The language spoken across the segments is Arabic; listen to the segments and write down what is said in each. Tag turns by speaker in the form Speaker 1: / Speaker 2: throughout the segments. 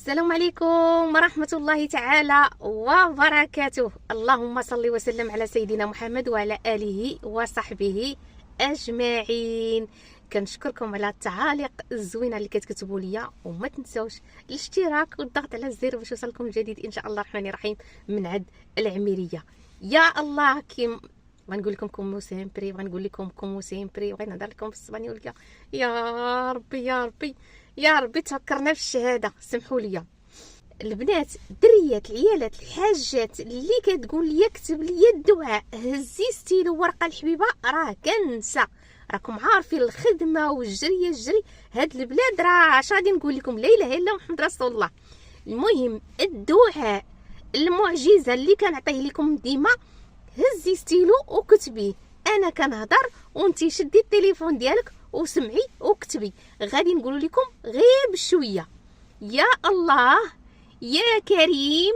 Speaker 1: السلام عليكم ورحمة الله تعالى وبركاته. اللهم صل وسلم على سيدنا محمد وعلى آله وصحبه أجمعين. كنشكركم على التعاليق الزوينة اللي كتكتبوا ليا، وما تنسوش الاشتراك والضغط على الزر باش يوصلكم الجديد ان شاء الله الرحمن الرحيم من عند العميرية. يا الله، كيم غنقول لكم كومو سيمبري، غنقول لكم كومو سيمبري، وغنهضر لكم بالاسبانيول. يا ربي يا ربي يا ربي تفكرنا في الشهاده. سمحوا لي البنات، الدريات، العيالات، الحاجات اللي كتقول لي كتب لي الدعاء، هزي ستيلو ورقه الحبيبه، راه كنسى. راكم عارفين الخدمه والجري الجري، هاد البلاد راه اش غادي نقول لكم، لا اله الا الله محمد رسول الله. المهم الدعاء المعجزه اللي كنعطيه لكم ديما، هزي ستيلو وكتبيه. انا كنهضر وانتي شدي التليفون ديالك وسمعي وكتبي. غادي نقول لكم غير بشويه. يا الله، يا كريم،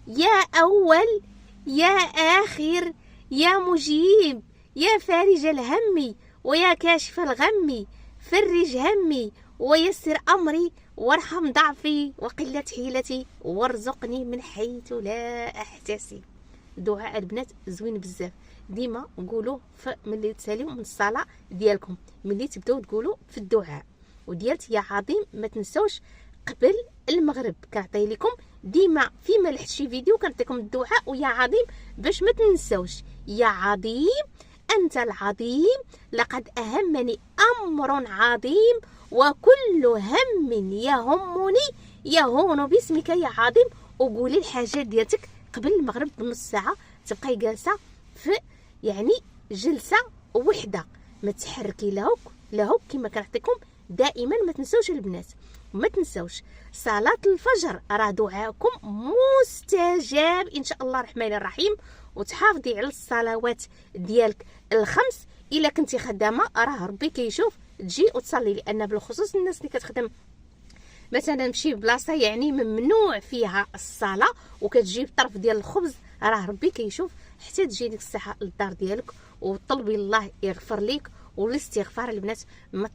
Speaker 1: يا اول، يا اخر، يا مجيب، يا فارج الهم ويا كاشف الغم، فرج همي ويسر امري وارحم ضعفي وقله حيلتي وارزقني من حيث لا احتسب. دعاء البنات زوين بزاف، ديما قولوه ملي تساليو من الصلاه ديالكم، ملي تبداو تقولوا في الدعاء. وديالت يا عظيم ما تنسوش قبل المغرب. كنعطي لكم ديما فيما لحت شي فيديو كنعطيكم الدعاء ويا عظيم باش ما تنسوش. يا عظيم انت العظيم، لقد اهمني امر عظيم وكل هم يهمني يهون باسمك يا عظيم. وقولي الحاجات ديالتك قبل المغرب بنص ساعه، تبقاي جالسه في يعني جلسه وحده، ما تحركي لهوك كما كنعطيكم دائما. ما تنسوش البنات، ما تنسوش صلاه الفجر، راه دعاءكم مستجاب ان شاء الله الرحمن الرحيم. وتحافظي على الصلوات ديالك الخمس. الا كنتي خدامه راه ربي كيشوف تجي وتصلي، لان بالخصوص الناس اللي كتخدم مثلا بشي بلاصه يعني ممنوع فيها الصلاه وكتجي بطرف ديال الخبز، راه ربي كيشوف حتى تجي ديك الساعه للدار ديالك وطلبي الله يغفر ليك. والاستغفار البنات، ما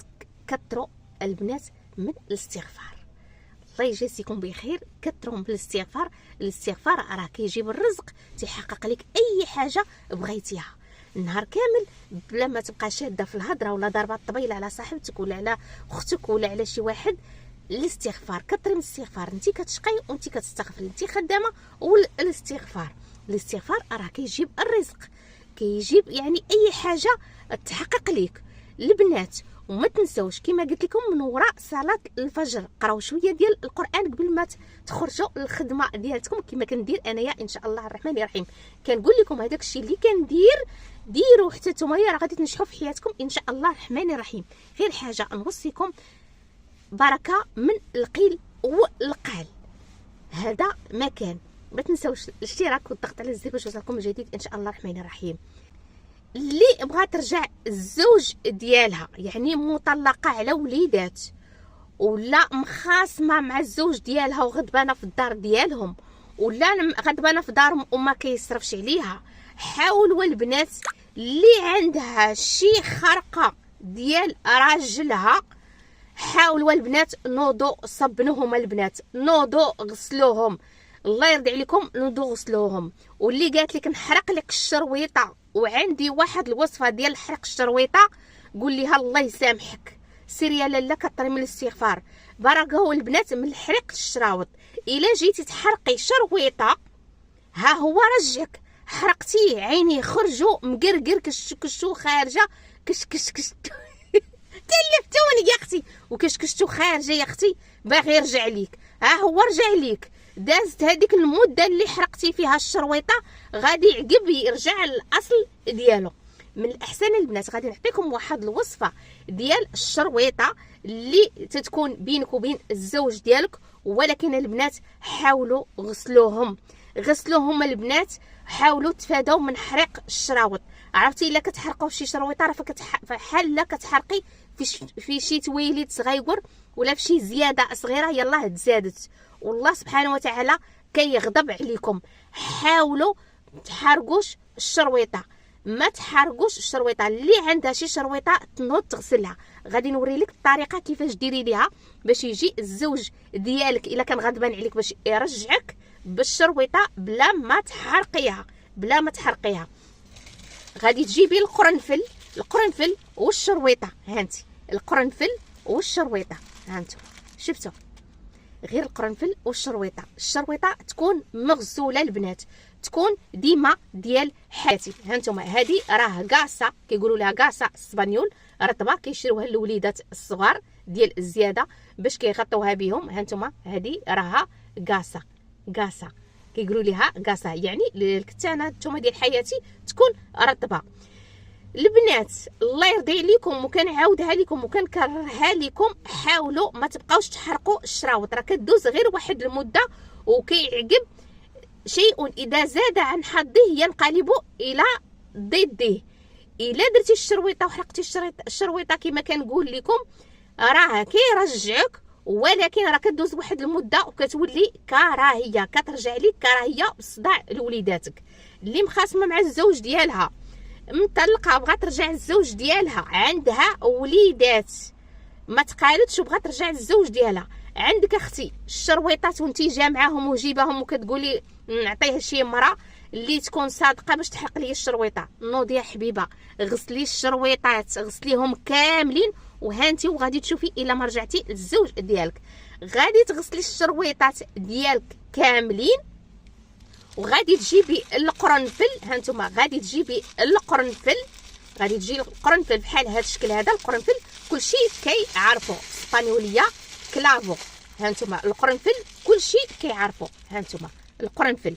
Speaker 1: كثروا البنات من الاستغفار. الله يجازيكم بخير، كثروا من الاستغفار. الاستغفار راه كيجيب الرزق، تيحقق لك اي حاجه بغيتيها النهار كامل، بلا ما تبقى شاده في الهضره ولا ضربه الطبيله على صاحبتك ولا على اختك ولا على شي واحد. الاستغفار، كثري من الاستغفار. انت كتشقي وانت كتستغفري، انت خدامه والاستغفار. الاستغفار راه كيجيب الرزق، كيجيب يعني اي حاجه تحقق لك البنات. وما تنسوش كما قلت لكم من وراء صلاه الفجر قراو شويه ديال القران قبل ما تخرجوا للخدمه ديالتكم، كما كندير انايا ان شاء الله الرحمن الرحيم. كنقول لكم هذاك الشيء اللي كندير ديروا حتى نتوما، راه غادي تنجحوا في حياتكم ان شاء الله الرحمن الرحيم. غير حاجه نوصيكم، بركه من القيل والقال. هذا ما كان. ما تنسوش الاشتراك والضغط على الزر باش يوصلكم الجديد ان شاء الله الرحمن الرحيم. اللي بغات ترجع الزوج ديالها يعني مطلقه على وليدات، ولا مخاصمه مع الزوج ديالها وغضبانه في الدار ديالهم، ولا غضبانه في دارهم وما كيصرفش عليها، حاولوا البنات اللي عندها شي خرقه ديال راجلها، حاولوا البنات نوضوا صبنوهم، البنات نوضوا غسلوهم، الله يرضي عليكم نوضوا غسلوهم. واللي قالت لك نحرق لك الشرويطه وعندي واحد الوصفه ديال حرق الشرويطه، قول ليها الله يسامحك، سيري يا لاله كطري من الاستغفار. بركه البنات من حرق الشراوط. الا جيتي تحرقي شرويطه، ها هو رجعك حرقتيه، عيني خرجوا مقرقر كشكشو خارجه كش تلفتوني يا اختي، وكشكشتو خارجه يا اختي، باغي يرجع ليك. ها هو رجع ليك، دازت هذيك المده اللي حرقتي فيها الشرويطه، غادي يعقب يرجع للاصل ديالو. من الاحسن البنات غادي نعطيكم واحد الوصفه ديال الشرويطه اللي تتكون بينك وبين الزوج ديالك، ولكن البنات حاولوا غسلوهم البنات، حاولوا تفادوا من حريق الشراوط. عرفتي الا كتحرقوا شي شرويطه راه فحال كتحرقي في شي تويليت صغير ولا في شي زياده صغيره يلاه تزادت، والله سبحانه وتعالى كيغضب عليكم. حاولوا تحرقوش الشرويطه. ما تحرقوش الشرويطه. اللي عندها شي شرويطه تنوض تغسلها. غادي نوري لك الطريقه كيفاش ديري ليها باش يجي الزوج ديالك الا كان غضبان عليك باش يرجعك بالشرويطه بلا ما تحرقيها. غادي تجيبي القرنفل والشرويطه. هانتي القرنفل والشرويطه، هانتو شفتوا، غير القرنفل والشرويطه. الشرويطه تكون مغسوله البنات، تكون ديما ديال حياتي. هانتوما هذه راه كاسه، كيقولوا لها كاسه اسبانيول، رطبه، كيشريوها للوليدات الصغار ديال الزياده باش كيغطوها بهم. هانتوما هذه راها كاسه كيقولوا لها كاسه، يعني الكتانه نتوما ديال حياتي تكون رطبه. البنات الله يرضي عليكم وكنعاودها لكم وكنكررها لكم، حاولوا ما تبقاوش تحرقوا الشراوط، راه كدوز غير واحد المده وكيعقب. شيء اذا زاد عن حظه ينقلب الى ضده. الا درتي الشرويطه وحرقتي الشرويطه كما كنقول لكم راه كيرجعك، ولكن راه كدوز واحد المده وكتولي كراهيه، كترجع لك كراهيه وصداع لوليداتك. اللي مخاصمه مع الزوج ديالها، مطلقه، بغات ترجع للزوج ديالها، عندها وليدات، ما تقالتش وبغات ترجع للزوج ديالها. عندك اختي الشرويطات وانتي جامعاهم وجيباهم وكتقولي نعطيه شي مرا اللي تكون صادقه باش تحرق لي الشرويطه. نوضي يا حبيبه، غسلي الشرويطات، غسليهم كاملين وهانتي وغادي تشوفي الا ما رجعتي للزوج ديالك. غادي تغسلي الشرويطات ديالك كاملين وغادي تجيبي القرنفل. هانتوما غادي تجيبي القرنفل، غادي تجي القرنفل بحال هذا الشكل. هذا القرنفل كلشي كيعرفوا اسبانيوليه كلافو. هانتوما القرنفل كلشي كيعرفوا. هانتوما القرنفل،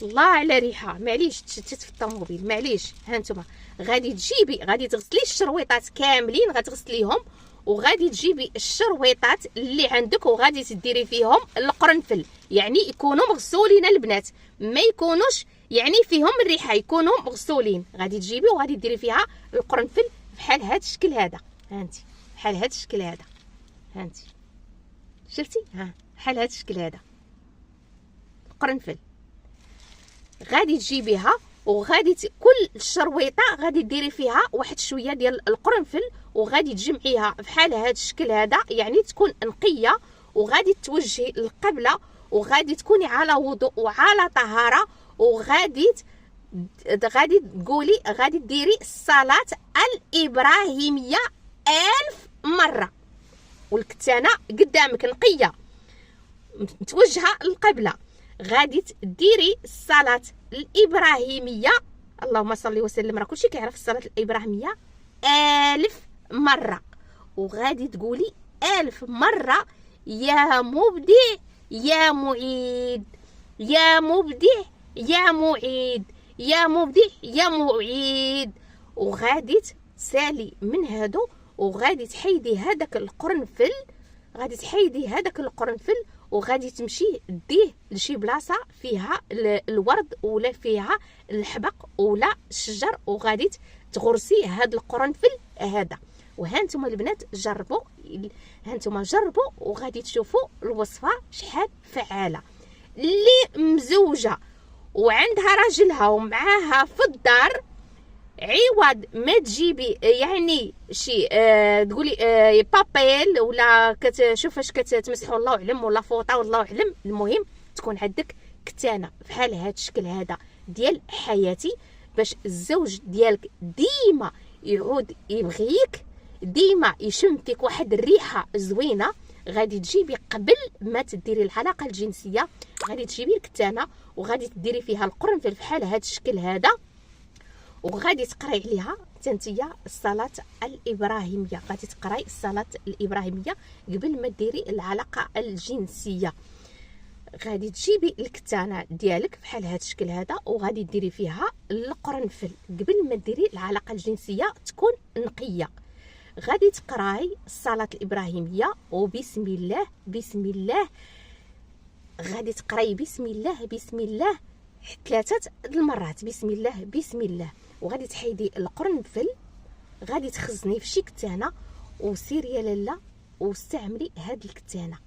Speaker 1: الله على ريحه، معليش تشتت في الطوموبيل معليش. هانتوما غادي تغسلي الشرويطات كاملين، غتغسليهم وغادي تجيبي الشرويطات اللي عندك وغادي تديري فيهم القرنفل، يعني يكونوا مغسولين البنات، ما يكونوش يعني فيهم الريحه، يكونوا مغسولين. غادي تجيبي وغادي ديري فيها القرنفل بحال هذا الشكل هذا. هانتي بحال هذا الشكل هذا، هانتي شفتي؟ ها بحال هذا الشكل هذا القرنفل. غادي تجيبيها وغادي كل الشرويطه غادي ديري فيها واحد شويه ديال القرنفل وغادي تجمعيها بحال هذا الشكل هذا، يعني تكون نقيه، وغادي توجهي القبله وغادي تكوني على وضوء وعلى طهاره، وغادي تقولي غادي ديري الصلاه الابراهيميه 1000 مره، والكتانه قدامك نقيه متوجهه القبله. غادي ديري الصلاه الابراهيميه، اللهم صل وسلم، راه كلشي كيعرف الصلاه الابراهيميه 1000 مره، وغادي تقولي 1000 مره يا مبدع يا معيد، يا مبدع يا معيد، يا مبدع يا معيد. وغادي تسالي من هادو وغادي تحيدي هذاك القرنفل، غادي تحيدي هذاك القرنفل وغادي تمشي ديه لشي بلاصه فيها الورد ولا فيها الحبق ولا الشجر، وغادي تغرسي هذا القرنفل هذا. وهانتوما البنات جربوا، هانتوما جربوا وغادي تشوفوا الوصفه شحال فعاله. اللي مزوجه وعندها راجلها ومعاها في الدار، عوض ما تجيبي يعني شي تقولي بابيل ولا كتشوف فاش كتمسحوا الله اعلم ولا فوطه والله اعلم، المهم تكون عندك كتانه بحال هذا الشكل هذا ديال حياتي، باش الزوج ديالك ديما يعود يبغيك، ديما يشم فيك واحد الريحه زوينه. غادي تجيبي قبل ما تديري العلاقه الجنسيه، غادي تجيبي الكتانه وغادي تديري فيها القرنفل بحال هذا الشكل هذا، وغادي تقراي عليها تنتيا الصلاه الابراهيميه. غادي تقراي الصلاه الابراهيميه قبل ما ديري العلاقه الجنسيه. غادي تجيبي الكتانه ديالك بحال هذا الشكل هذا وغادي ديري فيها القرنفل قبل ما ديري العلاقه الجنسيه تكون نقيه. غادي تقراي الصلاه الابراهيميه وبسم الله بسم الله، غادي تقراي بسم الله بسم الله 3 المرات، بسم الله بسم الله، وغادي تحيدي القرنفل، غادي تخزنيه في شي كتانه وسيري يا لاله واستعملي هاد الكتانه.